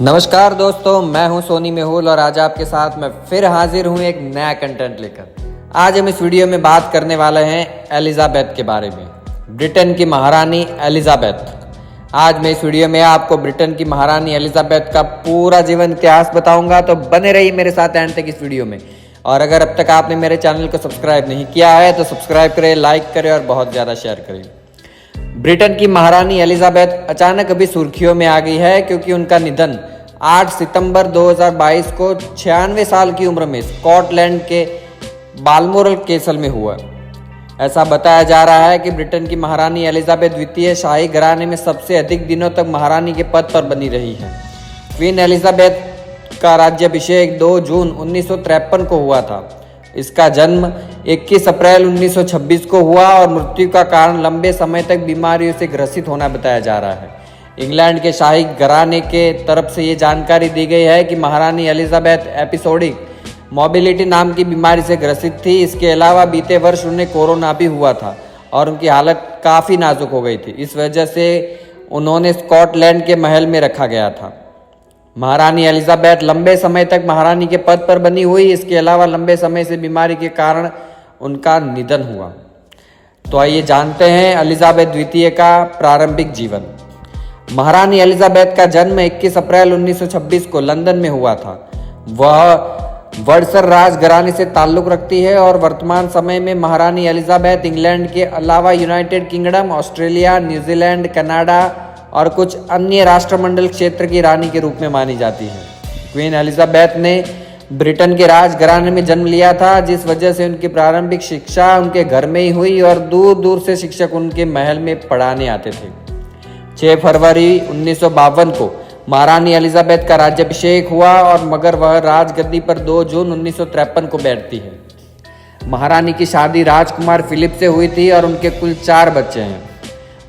नमस्कार दोस्तों, मैं हूं सोनी मेहुल और आज आपके साथ मैं फिर हाजिर हूं एक नया कंटेंट लेकर। आज हम इस वीडियो में बात करने वाले हैं एलिजाबेथ के बारे में, ब्रिटेन की महारानी एलिजाबेथ। आज मैं इस वीडियो में आपको ब्रिटेन की महारानी एलिजाबेथ का पूरा जीवन इतिहास बताऊंगा, तो बने रहिए मेरे साथ एंड तक इस वीडियो में। और अगर अब तक आपने मेरे चैनल को सब्सक्राइब नहीं किया है तो सब्सक्राइब करें, लाइक करें और बहुत ज़्यादा शेयर करें। ब्रिटेन की महारानी एलिजाबेथ अचानक अभी सुर्खियों में आ गई है क्योंकि उनका निधन 8 सितंबर 2022 को 96 साल की उम्र में स्कॉटलैंड के बाल्मोरल कैसल में हुआ। ऐसा बताया जा रहा है कि ब्रिटेन की महारानी एलिजाबेथ द्वितीय शाही घराने में सबसे अधिक दिनों तक महारानी के पद पर बनी रही है। क्वीन एलिजाबेथ का राज्याभिषेक 2 जून 1953 को हुआ था। इसका जन्म 21 अप्रैल 1926 को हुआ और मृत्यु का कारण लंबे समय तक बीमारियों से ग्रसित होना बताया जा रहा है। इंग्लैंड के शाही घराने के तरफ से ये जानकारी दी गई है कि महारानी एलिजाबेथ एपिसोडिक मोबिलिटी नाम की बीमारी से ग्रसित थी। इसके अलावा बीते वर्ष उन्हें कोरोना भी हुआ था और उनकी हालत काफ़ी नाजुक हो गई थी। इस वजह से उन्होंने स्कॉटलैंड के महल में रखा गया था। महारानी एलिजाबेथ लंबे समय तक महारानी के पद पर बनी हुई। इसके अलावा लंबे समय से बीमारी के कारण उनका निधन हुआ। तो आइए जानते हैं एलिजाबेथ द्वितीय का प्रारंभिक जीवन। महारानी एलिजाबेथ का जन्म 21 अप्रैल 1926 को लंदन में हुआ था। वह वर्डसर राजघराने से ताल्लुक रखती है और वर्तमान समय में महारानी एलिजाबेथ इंग्लैंड के अलावा United kingdom, Australia, New Zealand, Canada और कुछ अन्य राष्ट्रमंडल क्षेत्र की रानी के रूप में मानी जाती है। क्वीन एलिजाबेथ ने ब्रिटेन के राजघराने में जन्म लिया था, जिस वजह से उनकी प्रारंभिक शिक्षा उनके घर में ही हुई और दूर दूर से शिक्षक उनके महल में पढ़ाने आते थे। 6 फरवरी 1952 को महारानी एलिजाबेथ का राज्याभिषेक हुआ और मगर वह राजगद्दी पर 2 जून 1953 को बैठती है। महारानी की शादी राजकुमार फिलिप से हुई थी और उनके कुल 4 बच्चे हैं।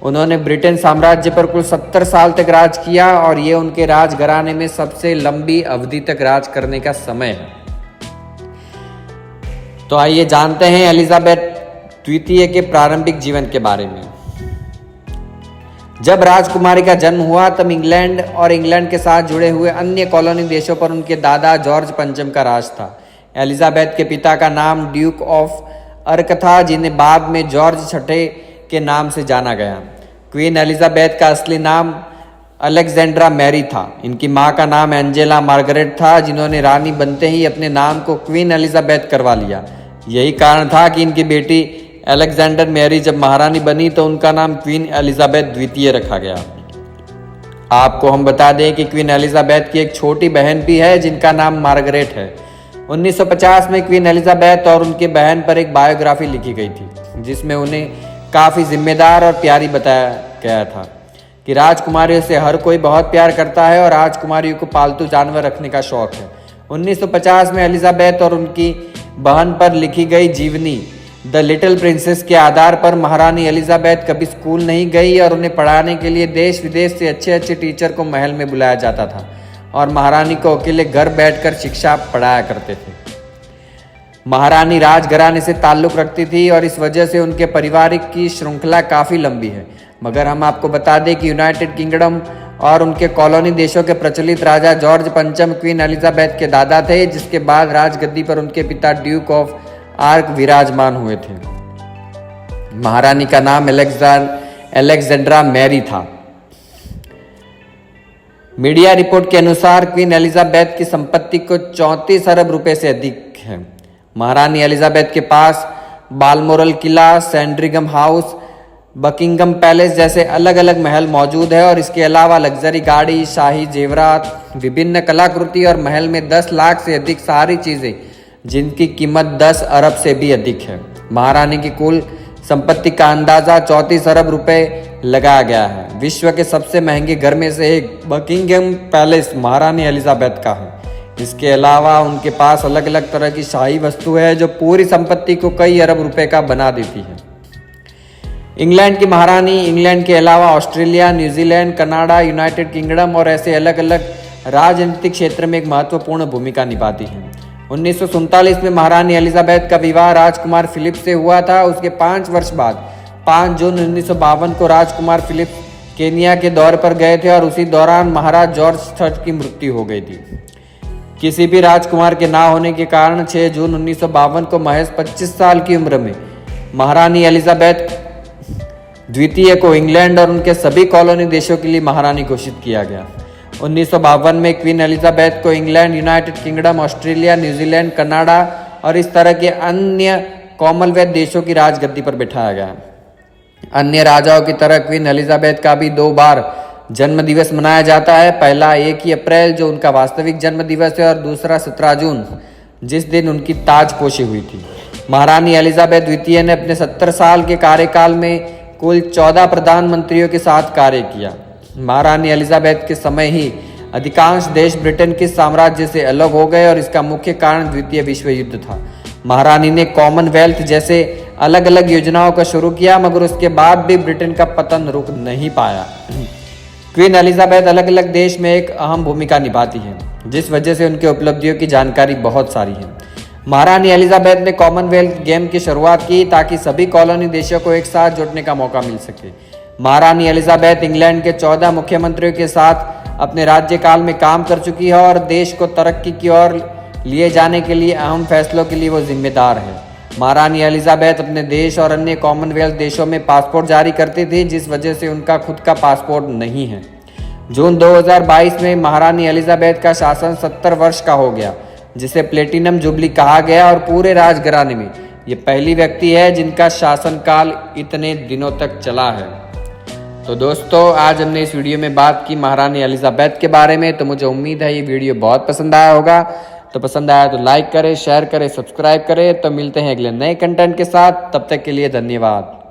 उन्होंने ब्रिटेन साम्राज्य पर कुल 70 साल तक राज किया और ये उनके राजघराने में सबसे लंबी अवधि तक राज करने का समय है। तो आइए जानते हैं एलिजाबेथ द्वितीय के प्रारंभिक जीवन के बारे में। जब राजकुमारी का जन्म हुआ तब इंग्लैंड और इंग्लैंड के साथ जुड़े हुए अन्य कॉलोनी देशों पर उनके दादा जॉर्ज पंचम का राज था। एलिजाबेथ के पिता का नाम ड्यूक ऑफ अर्क था, जिन्हें बाद में जॉर्ज छठे के नाम से जाना गया। क्वीन एलिजाबेथ का असली नाम अलेक्जेंड्रा मैरी था। इनकी मां का नाम एंजेला मार्गरेट था, जिन्होंने रानी बनते ही अपने नाम को क्वीन एलिजाबेथ करवा लिया। यही कारण था कि इनकी बेटी अलेक्जेंडर मैरी जब महारानी बनी तो उनका नाम क्वीन एलिजाबेथ द्वितीय रखा गया। आपको हम बता दें कि क्वीन एलिजाबेथ की एक छोटी बहन भी है जिनका नाम मार्गरेट है। 1950 में क्वीन एलिजाबेथ और उनके बहन पर एक बायोग्राफी लिखी गई थी, जिसमें उन्हें काफ़ी जिम्मेदार और प्यारी बताया गया था कि राजकुमारियों से हर कोई बहुत प्यार करता है और राजकुमारियों को पालतू जानवर रखने का शौक है। 1950 में एलिजाबेथ और उनकी बहन पर लिखी गई जीवनी द लिटिल प्रिंसेस के आधार पर महारानी एलिजाबेथ कभी स्कूल नहीं गई और उन्हें पढ़ाने के लिए देश विदेश से अच्छे अच्छे टीचर को महल में बुलाया जाता था और महारानी को अकेले घर बैठकर शिक्षा पढ़ाया करते थे। महारानी राजघराने से ताल्लुक रखती थी और इस वजह से उनके पारिवारिक की श्रृंखला काफ़ी लंबी है। मगर हम आपको बता दें कि यूनाइटेड किंगडम और उनके कॉलोनी देशों के प्रचलित राजा जॉर्ज पंचम क्वीन एलिजाबेथ के दादा थे, जिसके बाद राजगद्दी पर उनके पिता ड्यूक ऑफ आर्क विराजमान हुए थे। महारानी का नाम अलेक्जेंड्रा मैरी था। मीडिया रिपोर्ट के अनुसार क्वीन एलिजाबेथ की संपत्ति को 34 अरब रुपए से अधिक है। महारानी एलिजाबेथ के पास बाल्मोरल किला, सैंड्रिगम हाउस, बकिंगम पैलेस जैसे अलग अलग महल मौजूद है और इसके अलावा लग्जरी गाड़ी, शाही जेवरात, विभिन्न कलाकृति और महल में 10 लाख से अधिक सारी चीजें जिनकी कीमत 10 अरब से भी अधिक है। महारानी की कुल संपत्ति का अंदाजा 34 अरब रुपए लगाया गया है। विश्व के सबसे महंगे घर में से एक बकिंगम पैलेस महारानी एलिजाबेथ का है। इसके अलावा उनके पास अलग अलग तरह की शाही वस्तु है जो पूरी संपत्ति को कई अरब रुपए का बना देती है। इंग्लैंड की महारानी इंग्लैंड के अलावा Australia, New Zealand, Canada, United kingdom और ऐसे अलग अलग राजनीतिक क्षेत्र में एक महत्वपूर्ण भूमिका निभाती है। 1947 में महारानी एलिजाबेथ का विवाह राजकुमार फिलिप से हुआ था। उसके 5 वर्ष बाद 5 जून 1952 को राजकुमार फिलिप केनिया के दौरे पर गए थे और उसी दौरान महाराज जॉर्ज III की मृत्यु हो गई थी। किसी भी राजकुमार के ना होने के कारण 6 जून 1952 को महज 25 साल की उम्र में महारानी एलिजाबेथ द्वितीय को इंग्लैंड और उनके सभी कॉलोनी देशों के लिए महारानी घोषित किया गया। 1952 में क्वीन एलिजाबेथ को England, United kingdom, Australia, New Zealand, Canada और इस तरह के अन्य कॉमनवेल्थ देशों की राजगद्दी पर बिठाया गया। अन्य राजाओं की तरह क्वीन एलिजाबेथ का भी 2 बार जन्म दिवस मनाया जाता है। पहला 1 ही अप्रैल जो उनका वास्तविक जन्म दिवस है और दूसरा 17 जून जिस दिन उनकी ताजपोशी हुई थी। महारानी एलिजाबेथ द्वितीय ने अपने 70 साल के कार्यकाल में कुल 14 प्रधानमंत्रियों के साथ कार्य किया। महारानी एलिजाबेथ के समय ही अधिकांश देश ब्रिटेन के साम्राज्य से अलग हो गए और इसका मुख्य कारण द्वितीय विश्व युद्ध था। महारानी ने कॉमनवेल्थ जैसे अलग अलग योजनाओं का शुरू किया, मगर उसके बाद भी ब्रिटेन का पतन रुक नहीं पाया। क्वीन एलिजाबेथ अलग अलग देश में एक अहम भूमिका निभाती है, जिस वजह से उनके उपलब्धियों की जानकारी बहुत सारी है। महारानी एलिजाबेथ ने कॉमनवेल्थ गेम की शुरुआत की ताकि सभी कॉलोनी देशों को एक साथ जुड़ने का मौका मिल सके। महारानी एलिजाबेथ इंग्लैंड के 14 मुख्यमंत्रियों के साथ अपने राज्यकाल में काम कर चुकी है और देश को तरक्की की ओर लिए जाने के लिए अहम फैसलों के लिए वो जिम्मेदार है। महारानी एलिजाबेथ अपने देश और अन्य कॉमनवेल्थ देशों में पासपोर्ट जारी करती थी, जिस वजह से उनका खुद का पासपोर्ट नहीं है। जून 2022 में महारानी एलिजाबेथ का शासन 70 वर्ष का हो गया, जिसे प्लेटिनम जुबली कहा गया और पूरे राजघराने में ये पहली व्यक्ति है जिनका शासनकाल इतने दिनों तक चला है। तो दोस्तों, आज हमने इस वीडियो में बात की महारानी एलिजाबेथ के बारे में। तो मुझे उम्मीद है ये वीडियो बहुत पसंद आया होगा। तो पसंद आया तो लाइक करें, शेयर करें, सब्सक्राइब करें। तो मिलते हैं अगले नए कंटेंट के साथ, तब तक के लिए धन्यवाद।